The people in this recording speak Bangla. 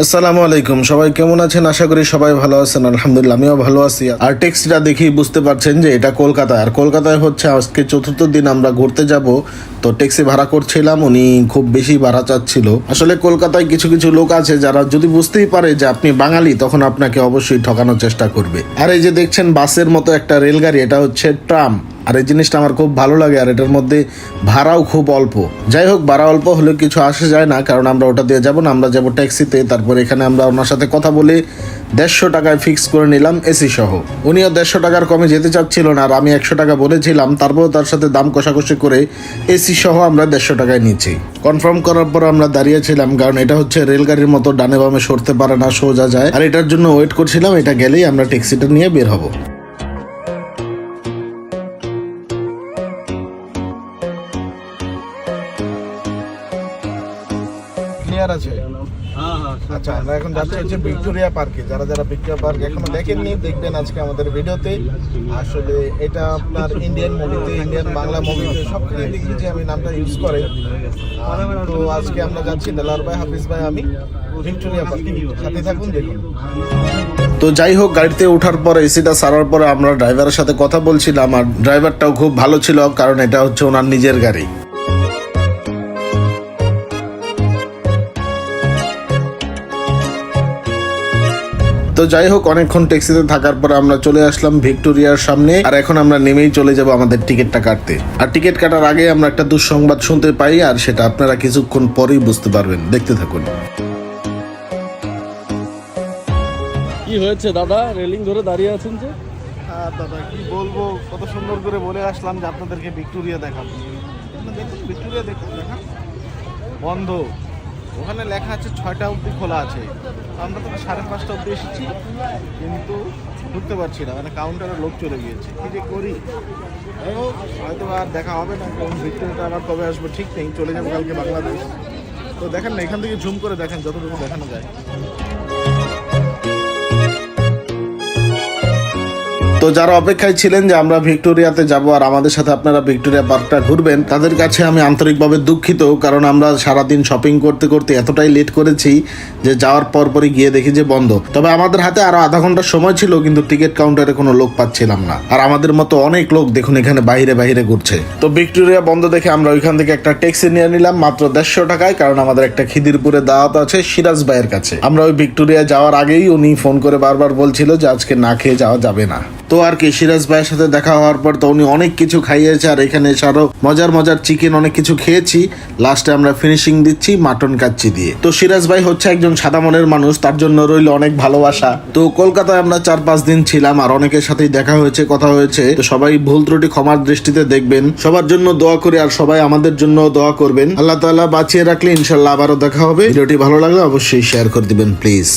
আসসালামু আলাইকুম, সবাই কেমন আছেন? আশা করি সবাই ভালো আছেন। আলহামদুলিল্লাহ, আমিও ভালো আছি। আর ট্যাক্সিটা দেখি বুঝতে পারছেন যে এটা কলকাতা, আর কলকাতায় হচ্ছে আজকে চতুর্থ দিন আমরা ঘুরতে যাব। তো ট্যাক্সি ভাড়া করছিলাম, উনি খুব বেশি ভাড়া চাচ্ছিল। আসলে কলকাতায় কিছু কিছু লোক আছে যারা যদি বুঝতেই পারে যে আপনি বাঙালি, তখন আপনাকে অবশ্যই ঠকানোর চেষ্টা করবে। আর এই যে দেখছেন বাসের মতো একটা রেলগাড়ি, এটা হচ্ছে ট্রাম। আর এই জিনিসটা আমার খুব ভালো লাগে, আর এটার মধ্যে ভাড়াও খুব অল্প। যাই হোক, ভাড়া অল্প হলে কিছু আসে যায় না, কারণ আমরা ওটা দিয়ে যাবো না, আমরা যাবো ট্যাক্সিতে। তারপর এখানে আমরা ওনার সাথে কথা বলে 150 টাকায় ফিক্স করে নিলাম এসি সহ। উনিও 150 টাকার কমে যেতে চাচ্ছিল না, আর আমি 100 টাকা বলেছিলাম। তারপর তার সাথে দাম কষাকষি করে এসি সহ আমরা 150 টাকায় নিচ্ছি। কনফার্ম করার পর আমরা দাঁড়িয়েছিলাম, কারণ এটা হচ্ছে রেলগাড়ির মতো ডানে বামে সরতে পারে না, সোজা যায়। আর এটার জন্য ওয়েট করছিলাম, এটা গেলেই আমরা ট্যাক্সিটা নিয়ে বের হবো। ক্লিয়ার আছে? আচ্ছা, আমরা এখন যাচ্ছি হচ্ছে ভিক্টোরিয়া পার্কে। যারা যারা ভিক্টোরিয়া পার্ক এখনো দেখেননি, দেখবেন আজকে আমাদের ভিডিওতে। আসলে এটা আপনার ইন্ডিয়ান মুভিতে, ইন্ডিয়ান বাংলা মুভিতে সবকিছু দেখি যে আমি নামটা ইউজ করে। তো আজকে আমরা যাচ্ছি দেলার ভাই, হাফিজ ভাই, আমি ভিক্টোরিয়া পার্কে। সাথে থাকুন, দেখুন। তো যাই হোক, গাড়িতে ওঠার পরে এসিটা সারার পরে আমরা ড্রাইভারের সাথে কথা বলছিলাম, আর ড্রাইভারটাও খুব ভালো ছিল, কারণ এটা হচ্ছে ওনার নিজের গাড়ি। তো যাই হোক, অনেকক্ষণ ট্যাক্সিতে থাকার পর আমরা চলে আসলাম ভিক্টোরিয়ার সামনে। আর এখন আমরা নেমেই চলে যাব আমাদের টিকিটটা কাটতে। আর টিকিট কাটার আগে আমরা একটা দুঃসংবাদ শুনতে পাই, আর সেটা আপনারা কিছুক্ষণ পরেই বুঝতে পারবেন। দেখতে থাকুন। কি হয়েছে দাদা, রেলিং ধরে দাঁড়িয়ে আছেন যে? দাদা কি বলবো, কত সুন্দর করে বলে আসলাম যে আপনাদেরকে ভিক্টোরিয়া দেখাবো। দেখুন, ভিক্টোরিয়া দেখুন, দেখা বন্ধ। ওখানে লেখা আছে 6টা অবধি খোলা আছে। আমরা তো 5:30 অবধি এসেছি, কিন্তু ঢুকতে পারছি না, মানে কাউন্টারে লোক চলে গিয়েছে। কি যে করি, হয়তো আর দেখা হবে না। কারণ ভিক্টোরিয়াটা আবার কবে আসবো ঠিক নেই, চলে যাবো কালকে বাংলাদেশ। তো দেখেন না, এখান থেকে জুম করে দেখেন যতটুকু দেখানো যায়। তো যারা অপেক্ষায় ছিলেন যে আমরা ভিক্টোরিয়াতে যাব আর আমাদের সাথে আপনারা ভিক্টোরিয়া পার্কটা ঘুরবেন, তাদের কাছে আমি আন্তরিকভাবে দুঃখিত। কারণ আমরা সারাদিন শপিং করতে করতে এতটাই লেট করেছি যে যাওয়ার পরপরই গিয়ে দেখি যে বন্ধ। তবে আমাদের হাতে আরো আধা ঘন্টা সময় ছিল, কিন্তু টিকিট কাউন্টারে কোনো লোক পাচ্ছিলাম না। আর আমাদের মতো অনেক লোক দেখুন এখানে বাইরে বাইরে ঘুরছে। তো ভিক্টোরিয়া বন্ধ দেখে আমরা ওইখান থেকে একটা ট্যাক্সি নিয়ে নিলাম মাত্র 150 টাকায়, কারণ আমাদের একটা খিদিরপুরে দাওয়াত আছে সিরাজ ভাইয়ের কাছে। আমরা ওই ভিক্টোরিয়া যাওয়ার আগেই উনি ফোন করে বারবার বলছিল যে আজকে না খেয়ে যাওয়া যাবে না। তো আর কি, সিরাজ ভাইয়ের সাথে দেখা হওয়ার পর তো উনি অনেক কিছু খাইয়েছে, আর এখানে আরো মজার মজার চিকেন অনেক কিছু খেয়েছি। লাস্টে আমরা ফিনিশিং দিচ্ছি মাটন কাচ্চি দিয়ে। তো সিরাজ ভাই হচ্ছে একজন সাদা মনের মানুষ, তার জন্য রইল অনেক ভালোবাসা। তো কলকাতায় আমরা 4-5 দিন ছিলাম, আর অনেকের সাথেই দেখা হয়েছে, কথা হয়েছে। তো সবাই ভুল ত্রুটি ক্ষমার দৃষ্টিতে দেখবেন। সবার জন্য দোয়া করি, আর সবাই আমাদের জন্য দোয়া করবেন। আল্লাহ তাআলা বাঁচিয়ে রাখলে ইনশাল্লাহ আবারও দেখা হবে। ভিডিওটি ভালো লাগলে অবশ্যই শেয়ার করে দিবেন প্লিজ।